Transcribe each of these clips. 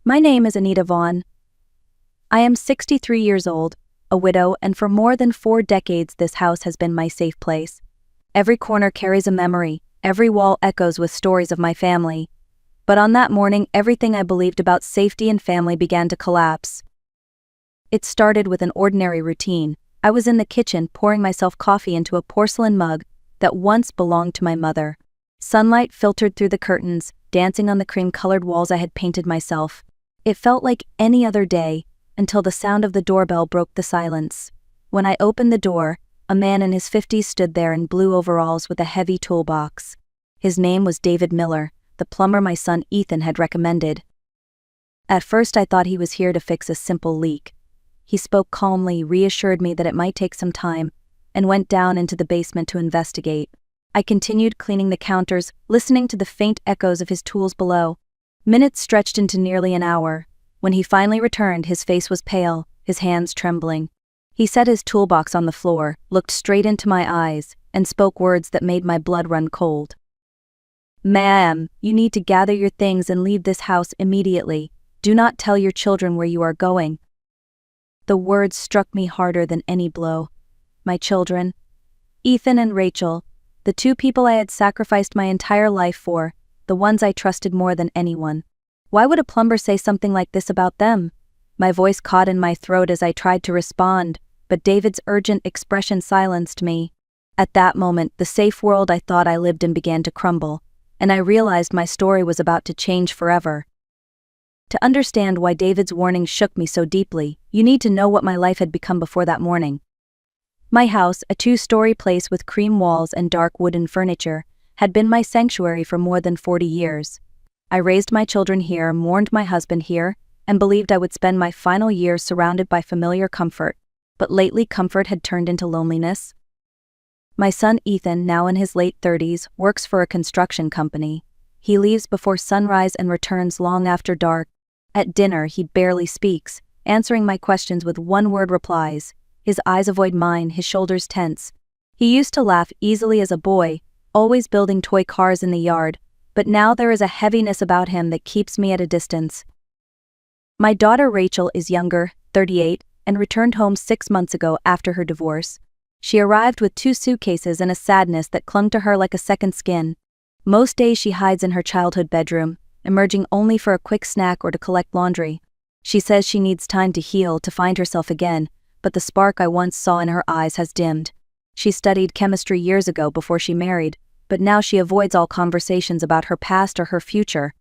My name is Anita Vaughn. I am 63 years old, a widow, and for more than 4 decades this house has been my safe place. Every corner carries a memory, every wall echoes with stories of my family. But on that morning, everything I believed about safety and family began to collapse. It started with an ordinary routine. I was in the kitchen pouring myself coffee into a porcelain mug that once belonged to my mother. Sunlight filtered through the curtains, dancing on the cream-colored walls I had painted myself. It felt like any other day, until the sound of the doorbell broke the silence. When I opened the door, a man in his 50s stood there in blue overalls with a heavy toolbox. His name was David Miller, the plumber my son Ethan had recommended. At first I thought he was here to fix a simple leak. He spoke calmly, reassured me that it might take some time, and went down into the basement to investigate. I continued cleaning the counters, listening to the faint echoes of his tools below. Minutes stretched into nearly an hour. When he finally returned, his face was pale, his hands trembling. He set his toolbox on the floor, looked straight into my eyes, and spoke words that made my blood run cold. "Ma'am, you need to gather your things and leave this house immediately. Do not tell your children where you are going." The words struck me harder than any blow. My children, Ethan and Rachel, the 2 people I had sacrificed my entire life for, the ones I trusted more than anyone. Why would a plumber say something like this about them? My voice caught in my throat as I tried to respond, but David's urgent expression silenced me. At that moment, the safe world I thought I lived in began to crumble, and I realized my story was about to change forever. To understand why David's warning shook me so deeply, you need to know what my life had become before that morning. My house, a 2-story place with cream walls and dark wooden furniture, had been my sanctuary for more than 40 years. I raised my children here, mourned my husband here, and believed I would spend my final years surrounded by familiar comfort, but lately comfort had turned into loneliness. My son Ethan, now in his late 30s, works for a construction company. He leaves before sunrise and returns long after dark. At dinner, he barely speaks, answering my questions with one-word replies. His eyes avoid mine, his shoulders tense. He used to laugh easily as a boy, always building toy cars in the yard, but now there is a heaviness about him that keeps me at a distance. My daughter Rachel is younger, 38, and returned home 6 months ago after her divorce. She arrived with 2 suitcases and a sadness that clung to her like a second skin. Most days she hides in her childhood bedroom, emerging only for a quick snack or to collect laundry. She says she needs time to heal, to find herself again, but the spark I once saw in her eyes has dimmed. She studied chemistry years ago before she married, but now she avoids all conversations about her past or her future.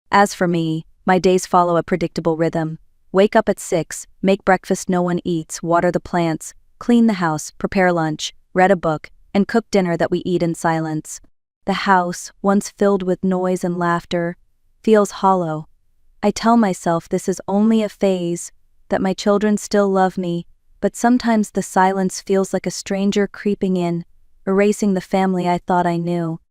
As for me, my days follow a predictable rhythm. Wake up at 6, make breakfast no one eats, water the plants, clean the house, prepare lunch, read a book, and cook dinner that we eat in silence. The house, once filled with noise and laughter, feels hollow. I tell myself this is only a phase, that my children still love me, but sometimes the silence feels like a stranger creeping in, erasing the family I thought I knew.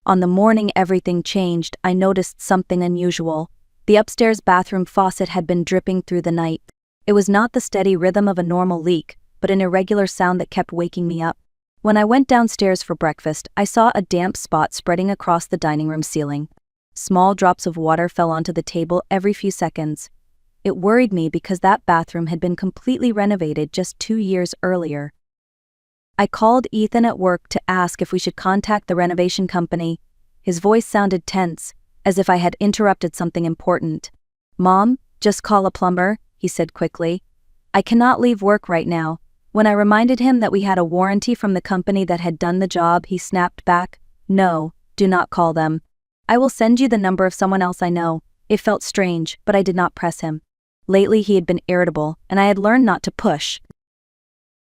On the morning everything changed, I noticed something unusual. The upstairs bathroom faucet had been dripping through the night. It was not the steady rhythm of a normal leak, but an irregular sound that kept waking me up. When I went downstairs for breakfast, I saw a damp spot spreading across the dining room ceiling. Small drops of water fell onto the table every few seconds. It worried me because that bathroom had been completely renovated just 2 years earlier. I called Ethan at work to ask if we should contact the renovation company. His voice sounded tense, as if I had interrupted something important. "Mom, just call a plumber," he said quickly. "I cannot leave work right now." When I reminded him that we had a warranty from the company that had done the job, he snapped back, "No, do not call them. I will send you the number of someone else I know." It felt strange, but I did not press him. Lately he had been irritable, and I had learned not to push.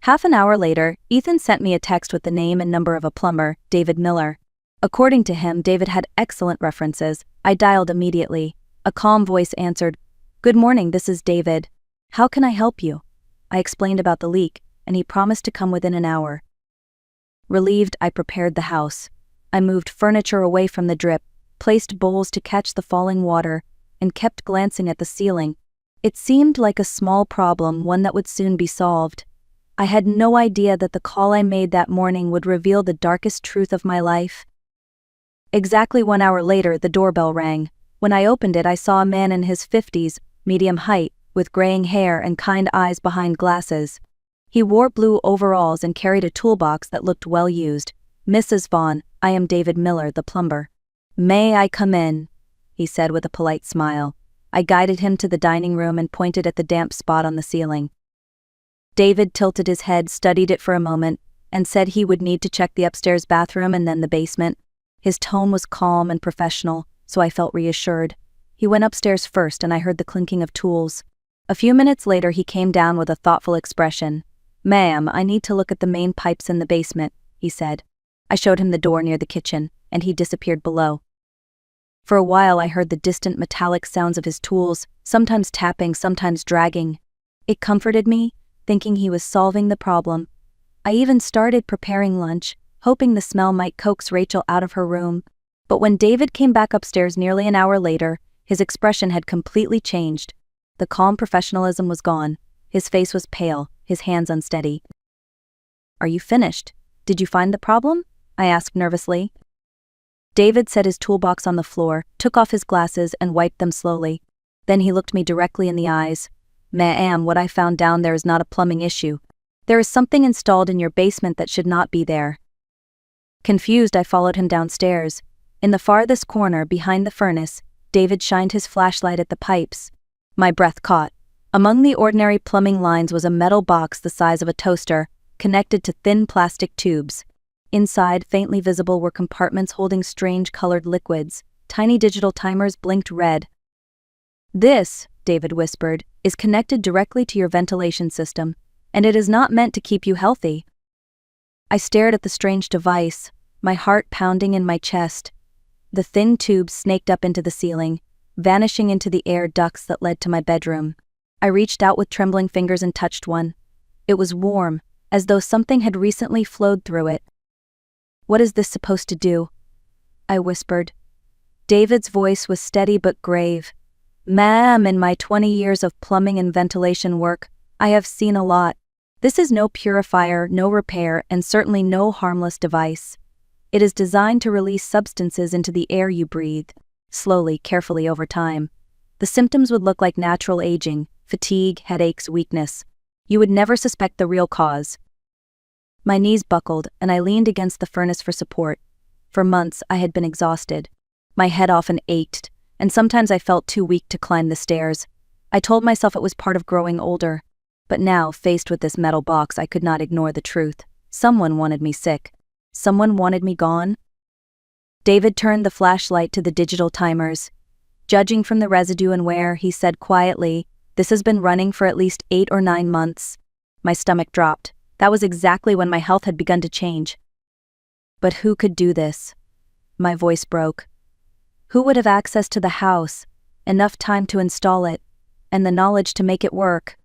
Half an hour later, Ethan sent me a text with the name and number of a plumber, David Miller. According to him, David had excellent references. I dialed immediately. A calm voice answered, "Good morning, this is David. How can I help you?" I explained about the leak, and he promised to come within an hour. Relieved, I prepared the house. I moved furniture away from the drip, placed bowls to catch the falling water, and kept glancing at the ceiling. It seemed like a small problem, one that would soon be solved. I had no idea that the call I made that morning would reveal the darkest truth of my life. Exactly 1 hour later, the doorbell rang. When I opened it, I saw a man in his 50s, medium height, with graying hair and kind eyes behind glasses. He wore blue overalls and carried a toolbox that looked well used. "Mrs. Vaughn, I am David Miller, the plumber." "May I come in?" he said with a polite smile. I guided him to the dining room and pointed at the damp spot on the ceiling. David tilted his head, studied it for a moment, and said he would need to check the upstairs bathroom and then the basement. His tone was calm and professional, so I felt reassured. He went upstairs first and I heard the clinking of tools. A few minutes later he came down with a thoughtful expression. "Ma'am, I need to look at the main pipes in the basement," he said. I showed him the door near the kitchen, and he disappeared below. For a while I heard the distant metallic sounds of his tools, sometimes tapping, sometimes dragging. It comforted me, thinking he was solving the problem. I even started preparing lunch, hoping the smell might coax Rachel out of her room. But when David came back upstairs nearly an hour later, his expression had completely changed. The calm professionalism was gone. His face was pale, his hands unsteady. "Are you finished? Did you find the problem?" I asked nervously. David set his toolbox on the floor, took off his glasses, and wiped them slowly. Then he looked me directly in the eyes. "Ma'am, what I found down there is not a plumbing issue. There is something installed in your basement that should not be there." Confused, I followed him downstairs. In the farthest corner, behind the furnace, David shined his flashlight at the pipes. My breath caught. Among the ordinary plumbing lines was a metal box the size of a toaster, connected to thin plastic tubes. Inside, faintly visible, were compartments holding strange colored liquids. Tiny digital timers blinked red. "This," David whispered, "is connected directly to your ventilation system, and it is not meant to keep you healthy." I stared at the strange device, my heart pounding in my chest. The thin tubes snaked up into the ceiling, vanishing into the air ducts that led to my bedroom. I reached out with trembling fingers and touched one. It was warm, as though something had recently flowed through it. "What is this supposed to do?" I whispered. David's voice was steady but grave. "Ma'am, in my 20 years of plumbing and ventilation work, I have seen a lot. This is no purifier, no repair, and certainly no harmless device. It is designed to release substances into the air you breathe, slowly, carefully over time. The symptoms would look like natural aging, fatigue, headaches, weakness. You would never suspect the real cause." My knees buckled, and I leaned against the furnace for support. For months, I had been exhausted. My head often ached, and sometimes I felt too weak to climb the stairs. I told myself it was part of growing older. But now, faced with this metal box, I could not ignore the truth. Someone wanted me sick. Someone wanted me gone. David turned the flashlight to the digital timers. "Judging from the residue and wear," he said quietly, "this has been running for at least 8 or 9 months. My stomach dropped. That was exactly when my health had begun to change. But who could do this? My voice broke. Who would have access to the house, enough time to install it, and the knowledge to make it work?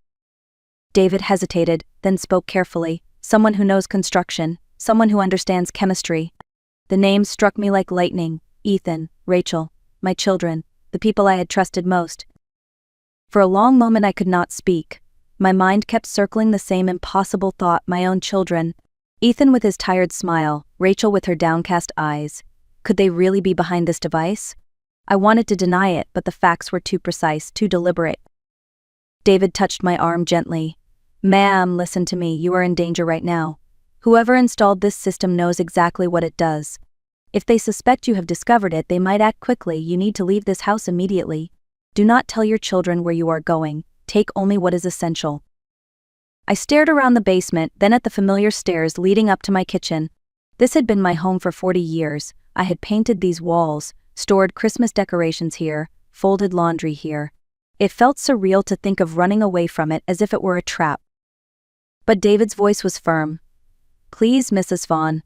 David hesitated, then spoke carefully. Someone who knows construction, someone who understands chemistry. The names struck me like lightning. Ethan, Rachel, my children, the people I had trusted most. For a long moment I could not speak. My mind kept circling the same impossible thought, my own children. Ethan with his tired smile, Rachel with her downcast eyes. Could they really be behind this device? I wanted to deny it, but the facts were too precise, too deliberate. David touched my arm gently. "Ma'am, listen to me, you are in danger right now. Whoever installed this system knows exactly what it does. If they suspect you have discovered it, they might act quickly. You need to leave this house immediately. Do not tell your children where you are going. Take only what is essential." I stared around the basement, then at the familiar stairs leading up to my kitchen. This had been my home for 40 years. I had painted these walls, stored Christmas decorations here, folded laundry here. It felt surreal to think of running away from it as if it were a trap. But David's voice was firm. "Please, Mrs. Vaughn,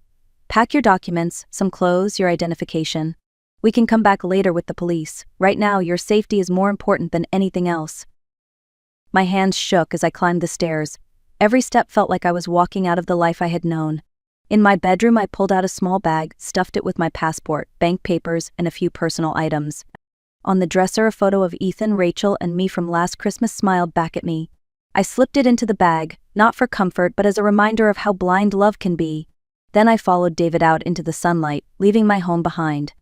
pack your documents, some clothes, your identification. We can come back later with the police. Right now, your safety is more important than anything else." My hands shook as I climbed the stairs. Every step felt like I was walking out of the life I had known. In my bedroom, I pulled out a small bag, stuffed it with my passport, bank papers, and a few personal items. On the dresser, a photo of Ethan, Rachel, and me from last Christmas smiled back at me. I slipped it into the bag, not for comfort but as a reminder of how blind love can be. Then I followed David out into the sunlight, leaving my home behind.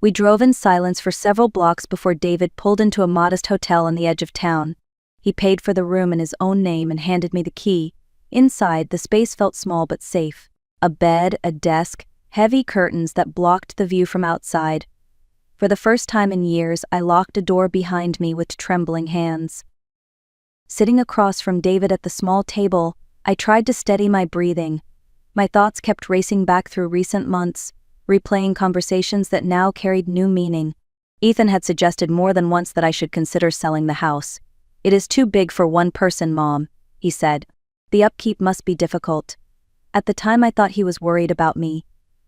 We drove in silence for several blocks before David pulled into a modest hotel on the edge of town. He paid for the room in his own name and handed me the key. Inside, the space felt small but safe. A bed, a desk, heavy curtains that blocked the view from outside. For the first time in years, I locked a door behind me with trembling hands. Sitting across from David at the small table, I tried to steady my breathing. My thoughts kept racing back through recent months, replaying conversations that now carried new meaning. Ethan had suggested more than once that I should consider selling the house. "It is too big for one person, Mom," he said. "The upkeep must be difficult." At the time I thought he was worried about me.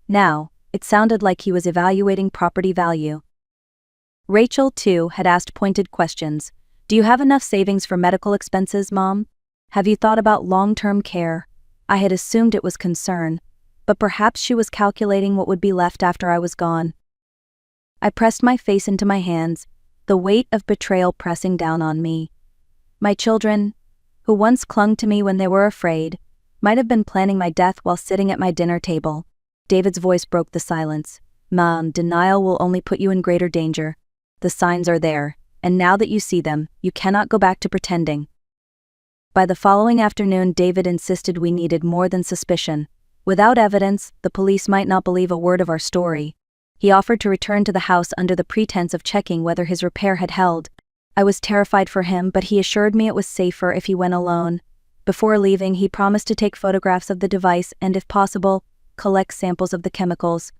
Now, it sounded like he was evaluating property value. Rachel, too, had asked pointed questions. "Do you have enough savings for medical expenses, Mom? Have you thought about long-term care?" I had assumed it was concern, but perhaps she was calculating what would be left after I was gone. I pressed my face into my hands, the weight of betrayal pressing down on me. My children, who once clung to me when they were afraid, might have been planning my death while sitting at my dinner table. David's voice broke the silence. "Mom, denial will only put you in greater danger. The signs are there, and now that you see them, you cannot go back to pretending." By the following afternoon, David insisted we needed more than suspicion. Without evidence, the police might not believe a word of our story. He offered to return to the house under the pretense of checking whether his repair had held. I was terrified for him, but he assured me it was safer if he went alone. Before leaving, he promised to take photographs of the device and, if possible, collect samples of the chemicals.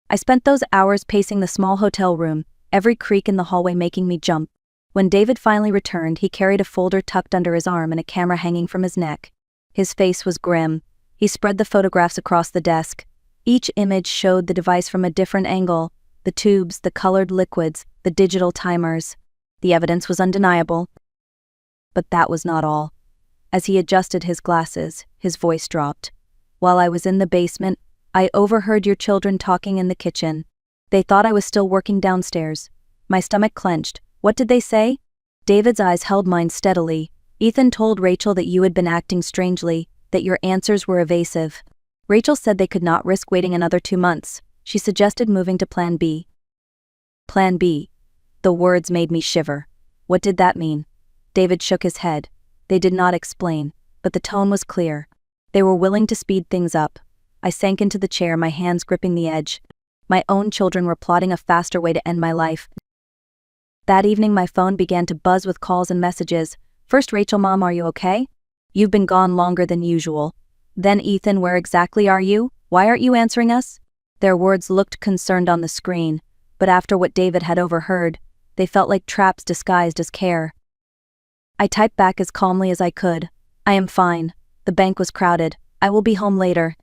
I spent those hours pacing the small hotel room, every creak in the hallway making me jump. When David finally returned, he carried a folder tucked under his arm and a camera hanging from his neck. His face was grim. He spread the photographs across the desk. Each image showed the device from a different angle: the tubes, the colored liquids, the digital timers. The evidence was undeniable. But that was not all. As he adjusted his glasses, his voice dropped. "While I was in the basement, I overheard your children talking in the kitchen. They thought I was still working downstairs." My stomach clenched. "What did they say?" David's eyes held mine steadily. "Ethan told Rachel that you had been acting strangely, that your answers were evasive. Rachel said they could not risk waiting another 2 months. She suggested moving to Plan B." Plan B. The words made me shiver. What did that mean? David shook his head. They did not explain, but the tone was clear. They were willing to speed things up. I sank into the chair, my hands gripping the edge. My own children were plotting a faster way to end my life. That evening my phone began to buzz with calls and messages. First, "Rachel, Mom, are you okay? You've been gone longer than usual." Then, "Ethan, where exactly are you? Why aren't you answering us?" Their words looked concerned on the screen, but after what David had overheard, they felt like traps disguised as care. I typed back as calmly as I could. "I am fine. The bank was crowded. I will be home later."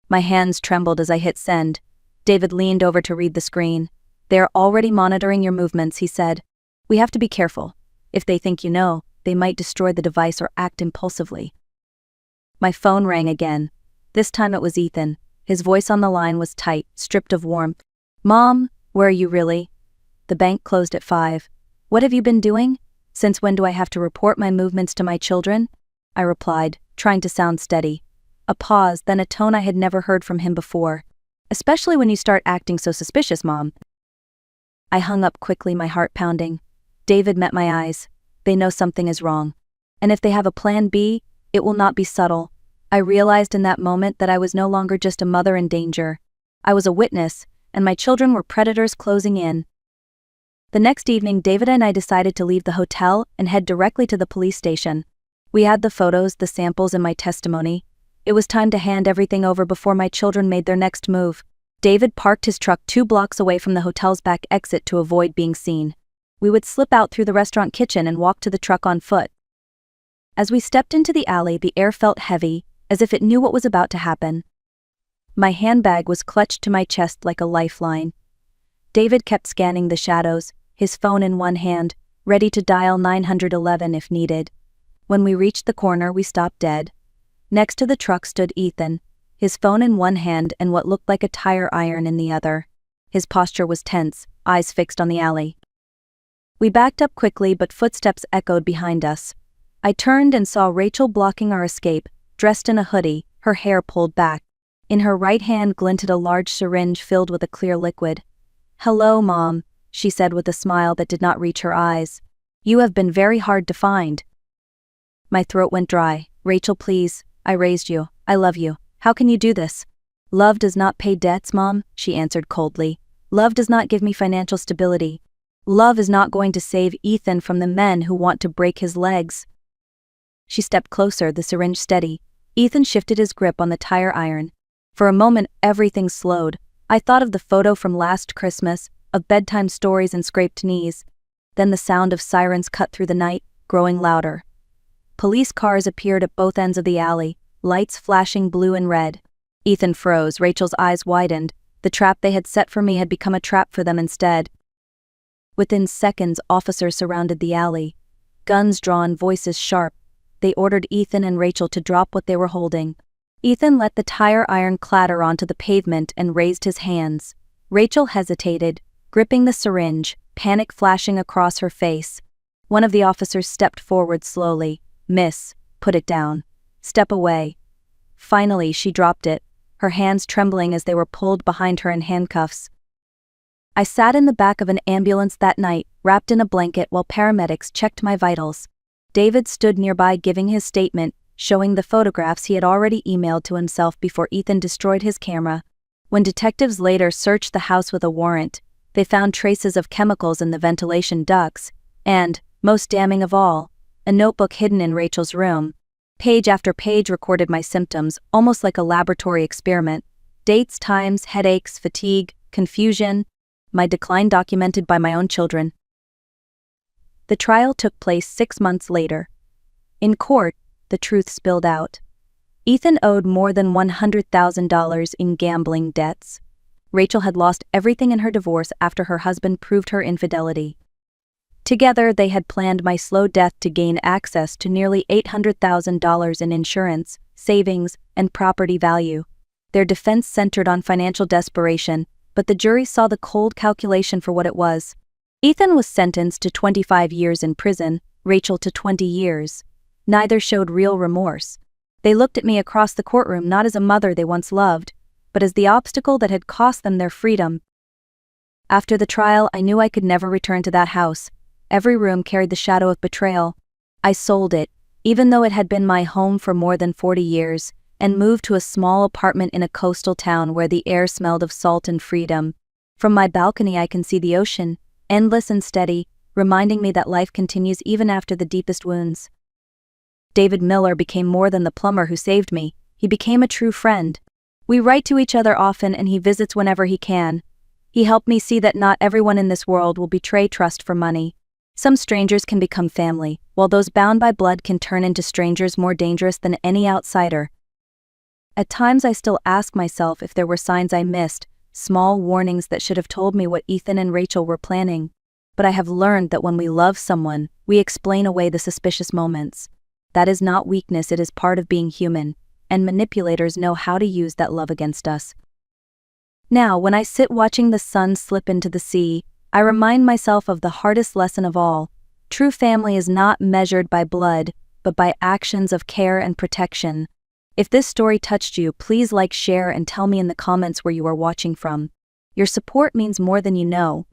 My hands trembled as I hit send. David leaned over to read the screen. "They are already monitoring your movements," he said. "We have to be careful. If they think you know, they might destroy the device or act impulsively." My phone rang again. This time it was Ethan. His voice on the line was tight, stripped of warmth. "Mom, where are you really?" "The bank closed at 5. "What have you been doing? Since when do I have to report my movements to my children?" I replied, trying to sound steady. A pause, then a tone I had never heard from him before. "Especially when you start acting so suspicious, Mom." I hung up quickly, my heart pounding. David met my eyes. They know something is wrong. And if they have a plan B, it will not be subtle. I realized in that moment that I was no longer just a mother in danger. I was a witness, and my children were predators closing in. The next evening, David and I decided to leave the hotel and head directly to the police station. We had the photos, the samples, and my testimony. It was time to hand everything over before my children made their next move. David parked his truck 2 blocks away from the hotel's back exit to avoid being seen. We would slip out through the restaurant kitchen and walk to the truck on foot. As we stepped into the alley, the air felt heavy, as if it knew what was about to happen. My handbag was clutched to my chest like a lifeline. David kept scanning the shadows, his phone in one hand, ready to dial 911 if needed. When we reached the corner, we stopped dead. Next to the truck stood Ethan, his phone in one hand and what looked like a tire iron in the other. His posture was tense, eyes fixed on the alley. We backed up quickly, but footsteps echoed behind us. I turned and saw Rachel blocking our escape, dressed in a hoodie, her hair pulled back. In her right hand glinted a large syringe filled with a clear liquid. "Hello, Mom," she said with a smile that did not reach her eyes. "You have been very hard to find." My throat went dry. "Rachel, please, I raised you. I love you. How can you do this?" "Love does not pay debts, Mom," she answered coldly. "Love does not give me financial stability. Love is not going to save Ethan from the men who want to break his legs." She stepped closer, the syringe steady. Ethan shifted his grip on the tire iron. For a moment, everything slowed. I thought of the photo from last Christmas, of bedtime stories and scraped knees. Then the sound of sirens cut through the night, growing louder. Police cars appeared at both ends of the alley, lights flashing blue and red. Ethan froze, Rachel's eyes widened. The trap they had set for me had become a trap for them instead. Within seconds, officers surrounded the alley. Guns drawn, voices sharp. They ordered Ethan and Rachel to drop what they were holding. Ethan let the tire iron clatter onto the pavement and raised his hands. Rachel hesitated, gripping the syringe, panic flashing across her face. One of the officers stepped forward slowly. "Miss, put it down. Step away." Finally, she dropped it, her hands trembling as they were pulled behind her in handcuffs. I sat in the back of an ambulance that night, wrapped in a blanket while paramedics checked my vitals. David stood nearby giving his statement, showing the photographs he had already emailed to himself before Ethan destroyed his camera. When detectives later searched the house with a warrant, they found traces of chemicals in the ventilation ducts, and, most damning of all, a notebook hidden in Rachel's room. Page after page recorded my symptoms, almost like a laboratory experiment. Dates, times, headaches, fatigue, confusion. My decline documented by my own children. The trial took place 6 months later. In court, the truth spilled out. Ethan owed more than $100,000 in gambling debts. Rachel had lost everything in her divorce after her husband proved her infidelity. Together, they had planned my slow death to gain access to nearly $800,000 in insurance, savings, and property value. Their defense centered on financial desperation, but the jury saw the cold calculation for what it was. Ethan was sentenced to 25 years in prison, Rachel to 20 years. Neither showed real remorse. They looked at me across the courtroom not as a mother they once loved, but as the obstacle that had cost them their freedom. After the trial, I knew I could never return to that house. Every room carried the shadow of betrayal. I sold it, even though it had been my home for more than 40 years, and moved to a small apartment in a coastal town where the air smelled of salt and freedom. From my balcony I can see the ocean, endless and steady, reminding me that life continues even after the deepest wounds. David Miller became more than the plumber who saved me. He became a true friend. We write to each other often and he visits whenever he can. He helped me see that not everyone in this world will betray trust for money. Some strangers can become family, while those bound by blood can turn into strangers more dangerous than any outsider. At times I still ask myself if there were signs I missed, small warnings that should have told me what Ethan and Rachel were planning. But I have learned that when we love someone, we explain away the suspicious moments. That is not weakness, it is part of being human, and manipulators know how to use that love against us. Now, when I sit watching the sun slip into the sea, I remind myself of the hardest lesson of all. True family is not measured by blood, but by actions of care and protection. If this story touched you, please like, share, and tell me in the comments where you are watching from. Your support means more than you know.